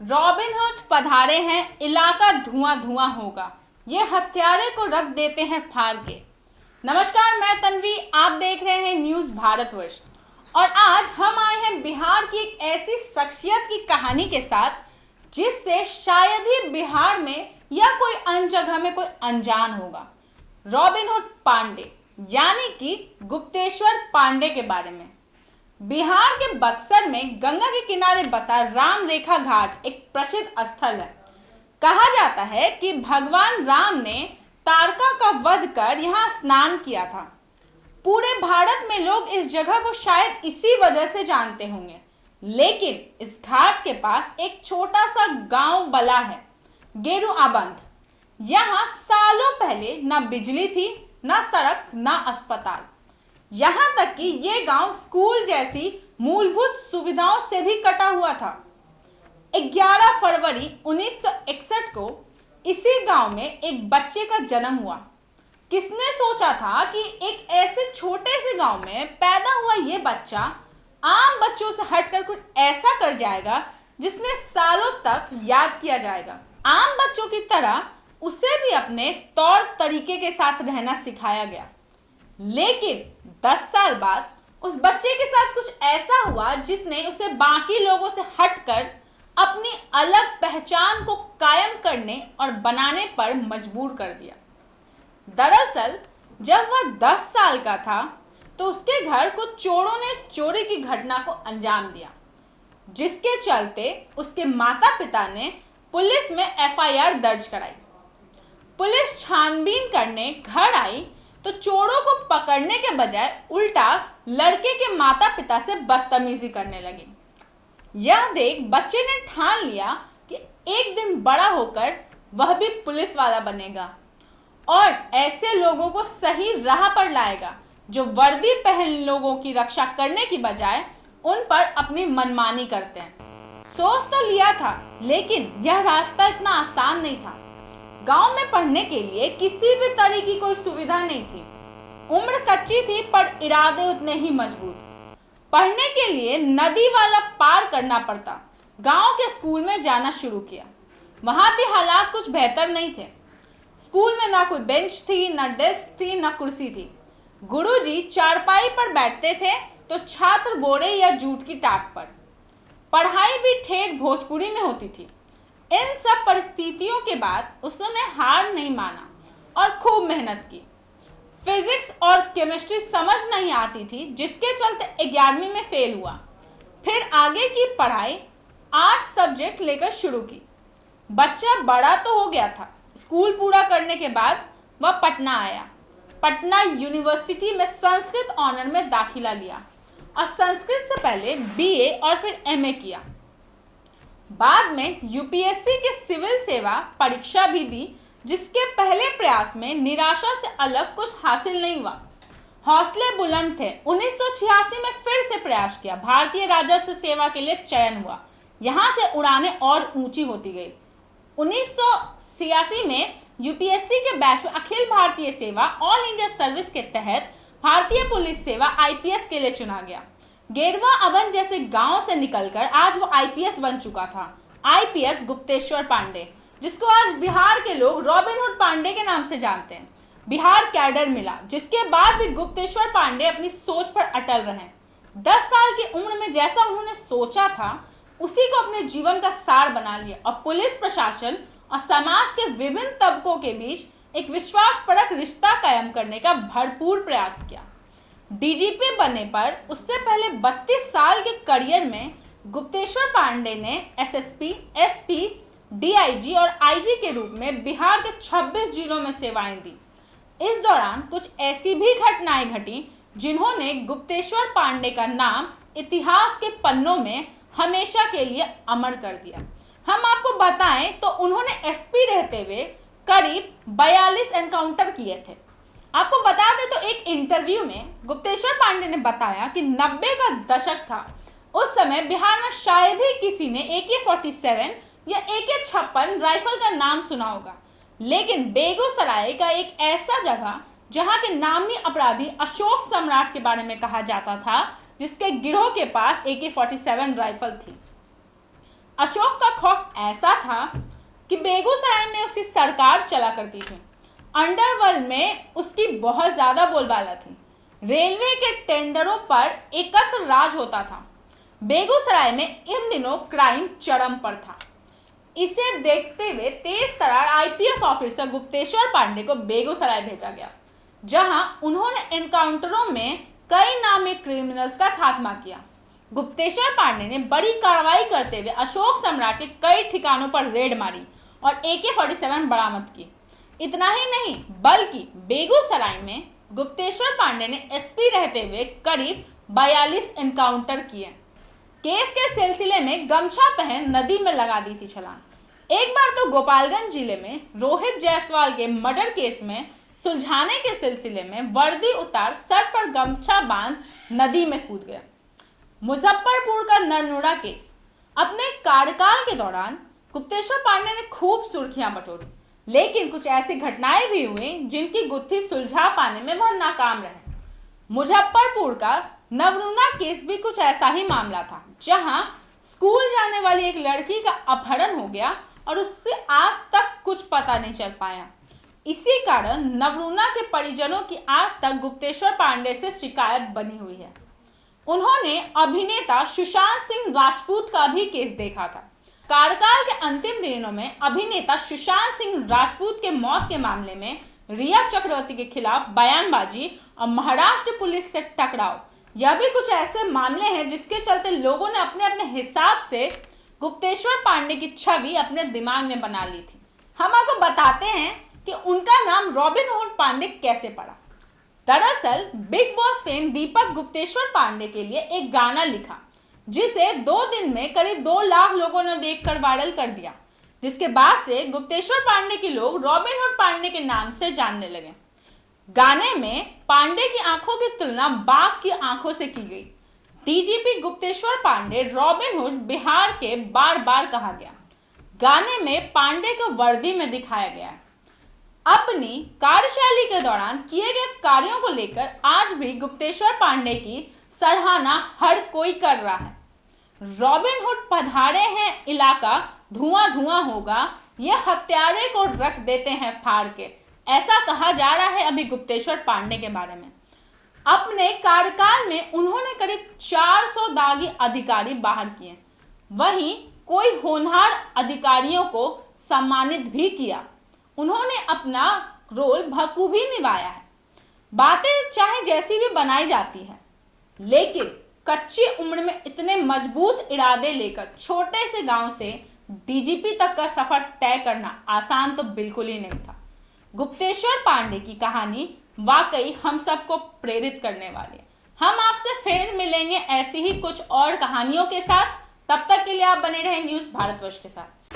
Robin Hood पधारे हैं, इलाका धुआं धुआं होगा, ये हत्यारे को रख देते हैं फाड़ के। नमस्कार, मैं तन्वी, आप देख रहे हैं न्यूज भारतवर्ष। और आज हम आए हैं बिहार की एक ऐसी शख्सियत की कहानी के साथ जिससे शायद ही बिहार में या कोई अन्य जगह में कोई अनजान होगा। रॉबिनहुड पांडे यानी कि गुप्तेश्वर पांडे के बारे में। बिहार के बक्सर में गंगा के किनारे बसा राम रेखा घाट एक प्रसिद्ध स्थल है। कहा जाता है कि भगवान राम ने तारका का वध कर यहाँ स्नान किया था। पूरे भारत में लोग इस जगह को शायद इसी वजह से जानते होंगे, लेकिन इस घाट के पास एक छोटा सा गांव बला है, गेरुआबंद। यहाँ सालों पहले न बिजली थी, न सड़क, न अस्पताल। यहां तक कि यह गांव स्कूल जैसी मूलभूत सुविधाओं से भी कटा हुआ था। 11 फरवरी 1961 को इसी गांव में एक बच्चे का जन्म हुआ। किसने सोचा था कि एक ऐसे छोटे से गांव में पैदा हुआ यह बच्चा आम बच्चों से हटकर कुछ ऐसा कर जाएगा जिसने सालों तक याद किया जाएगा। आम बच्चों की तरह उसे भी अपने तौर तरीके के साथ रहना सिखाया गया, लेकिन 10 साल बाद उस बच्चे के साथ कुछ ऐसा हुआ जिसने उसे बाकी लोगों से हटकर अपनी अलग पहचान को कायम करने और बनाने पर मजबूर कर दिया। दरअसल जब वह 10 साल का था तो उसके घर कुछ चोरों ने चोरी की घटना को अंजाम दिया, जिसके चलते उसके माता पिता ने पुलिस में एफआईआर दर्ज कराई। पुलिस छानबीन करने घर आई तो चोरों को पकड़ने के बजाय उल्टा लड़के के माता पिता से बदतमीजी करने लगी। यह देख बच्चे ने ठान लिया कि एक दिन बड़ा होकर वह भी पुलिस वाला बनेगा और ऐसे लोगों को सही राह पर लाएगा जो वर्दी पहन लोगों की रक्षा करने की बजाय उन पर अपनी मनमानी करते हैं। सोच तो लिया था, लेकिन यह रास्ता इतना आसान नहीं था। गांव में पढ़ने के लिए किसी भी तरह की कोई सुविधा नहीं थी। उम्र कच्ची थी पर इरादे उतने ही मजबूत। पढ़ने के लिए नदी वाला पार करना पड़ता। गांव के स्कूल में जाना शुरू किया। वहां भी हालात कुछ बेहतर नहीं थे। स्कूल में ना कोई बेंच थी, ना डेस्क थी, ना कुर्सी थी। गुरुजी चारपाई पर बैठते थे तो छात्र बोरे या जूट की टाट पर। पढ़ाई भी ठेठ भोजपुरी में होती थी। इन सब परिस्थितियों के बाद उसने हार नहीं माना और खूब मेहनत की। फिजिक्स और केमिस्ट्री समझ नहीं आती थी, जिसके चलते 11वीं में फेल हुआ। फिर आगे की पढ़ाई 8 सब्जेक्ट लेकर शुरू की। बच्चा बड़ा तो हो गया था। स्कूल पूरा करने के बाद वह पटना आया। पटना यूनिवर्सिटी में संस्कृत ऑनर में दाखिला लिया और संस्कृत से पहले बीए और फिर एमए किया। बाद में यूपीएससी के सिविल सेवा परीक्षा भी दी, जिसके पहले प्रयास में निराशा से अलग कुछ हासिल नहीं हुआ। हौसले बुलंद थे। 1986 में फिर से प्रयास किया। भारतीय राजस्व सेवा के लिए चयन हुआ। यहां से उड़ानें और ऊंची होती गई। 1986 में यूपीएससी के बैच में अखिल भारतीय सेवा ऑल इंडिया सर्विस के तहत भारतीय पुलिस सेवा आईपीएस के लिए चुना गया। गेरुआबंद जैसे गांव से निकलकर आज वो आईपीएस बन चुका था। आईपीएस गुप्तेश्वर पांडे, जिसको आज बिहार के लोग रॉबिनहुड पांडे के नाम से जानते हैं। बिहार कैडर मिला, जिसके बाद भी गुप्तेश्वर पांडे अपनी सोच पर अटल रहे। 10 साल की उम्र में जैसा उन्होंने सोचा था उसी को अपने जीवन का सार बना लिया और पुलिस प्रशासन और समाज के विभिन्न तबकों के बीच एक विश्वासपरक रिश्ता कायम करने का भरपूर प्रयास किया। डीजीपी बनने पर उससे पहले 32 साल के करियर में गुप्तेश्वर पांडे ने एसएसपी, एसपी, डीआईजी और आईजी के रूप में बिहार के 26 जिलों में सेवाएं दी। इस दौरान कुछ ऐसी भी घटनाएं घटी जिन्होंने गुप्तेश्वर पांडे का नाम इतिहास के पन्नों में हमेशा के लिए अमर कर दिया। हम आपको बताएं तो उन्होंने एसपी रहते हुए करीब 42 एनकाउंटर किए थे। आपको बता दें तो एक इंटरव्यू में गुप्तेश्वर पांडे ने बताया कि 90 का दशक था। उस समय बिहार में शायद ही किसी ने AK-47 या AK-56 राइफल का नाम सुना होगा, लेकिन बेगूसराय का एक ऐसा जगह जहां के नामी अपराधी अशोक सम्राट के बारे में कहा जाता था, जिसके गिरोह के पास AK-47 राइफल थी। अशोक का खौफ ऐसा था कि बेगूसराय में उसकी सरकार चला करती थी। अंडरवर्ल्ड में उसकी बहुत ज्यादा बोलबाला थी। रेलवे के टेंडरों पर एकत्र राज होता था। बेगूसराय में इन दिनों क्राइम चरम पर था। इसे देखते हुए तेज तर्रार आईपीएस ऑफिसर गुप्तेश्वर पांडे को बेगूसराय भेजा गया, जहां उन्होंने एनकाउंटरों में कई नामी क्रिमिनल्स का खात्मा किया। गुप्तेश्वर पांडे ने बड़ी कार्रवाई करते हुए अशोक सम्राट के कई ठिकानों पर रेड मारी और AK-47 बरामद की। इतना ही नहीं, बल्कि बेगूसराय में गुप्तेश्वर पांडे ने एसपी रहते हुए करीब 42 एनकाउंटर किए। केस के सिलसिले में गमछा पहन नदी में लगा दी थी छलांग। एक बार तो गोपालगंज जिले में रोहित जायसवाल के मर्डर केस में सुलझाने के सिलसिले में वर्दी उतार सर पर गमछा बांध नदी में कूद गया। मुजफ्फरपुर का नरनुड़ा केस। अपने कार्यकाल के दौरान गुप्तेश्वर पांडे ने खूब सुर्खियां बटोरी, लेकिन कुछ ऐसी घटनाएं भी हुई जिनकी गुत्थी सुलझा पाने में वह नाकाम रहे। मुजफ्फरपुर का नवरूणा केस भी कुछ ऐसा ही मामला था, जहां स्कूल जाने वाली एक लड़की का अपहरण हो गया और उससे आज तक कुछ पता नहीं चल पाया। इसी कारण नवरूणा के परिजनों की आज तक गुप्तेश्वर पांडे से शिकायत बनी हुई है। उन्होंने अभिनेता सुशांत सिंह राजपूत का भी केस देखा था। कार्यकाल के अंतिम दिनों में अभिनेता सुशांत सिंह राजपूत के मौत के मामले में रिया चक्रवर्ती के खिलाफ बयानबाजी और महाराष्ट्र पुलिस से टकराव, यह भी कुछ ऐसे मामले हैं जिसके चलते लोगों ने अपने अपने हिसाब से गुप्तेश्वर पांडे की छवि अपने दिमाग में बना ली थी। हम आपको बताते हैं कि उनका नाम रॉबिन हुड पांडे कैसे पड़ा। दरअसल बिग बॉस फेम दीपक गुप्तेश्वर पांडे के लिए एक गाना लिखा, जिसे 2 दिन में करीब 2 लाख लोगों ने देखकर वायरल कर दिया, जिसके बाद से गुप्तेश्वर पांडे के लोग रॉबिन हुड पांडे के नाम से जानने लगे। गाने में पांडे की आंखों की तुलना बाघ की आंखों से की गई। DGP Gupteshwar Pandey Robin Hood Bihar के बार बार कहा गया। गाने में पांडे को वर्दी में दिखाया गया है। अपनी कार्यशैली के दौरान किए गए कार्यों को लेकर आज भी गुप्तेश्वर पांडे की सराहना हर कोई कर रहा है। रॉबिन हुड पधारे हैं इलाका धुआं धुआं होगा, ये हत्यारे को रख देते हैं फाड़ के, ऐसा कहा जा रहा है अभी गुप्तेश्वर पांडे के बारे में। अपने कार्यकाल में उन्होंने करीब 400 दागी अधिकारी बाहर किए, वहीं कोई होनहार अधिकारियों को सम्मानित भी किया। उन्होंने अपना रोल बखूबी निभाया है। बातें चाहे जैसी भी बनाई जाती है, लेकिन कच्ची उम्र में इतने मजबूत इरादे लेकर छोटे से गांव से डीजीपी तक का सफर तय करना आसान तो बिल्कुल ही नहीं था। गुप्तेश्वर पांडे की कहानी वाकई हम सबको प्रेरित करने वाली है। हम आपसे फिर मिलेंगे ऐसी ही कुछ और कहानियों के साथ। तब तक के लिए आप बने रहें न्यूज़ भारतवर्ष के साथ।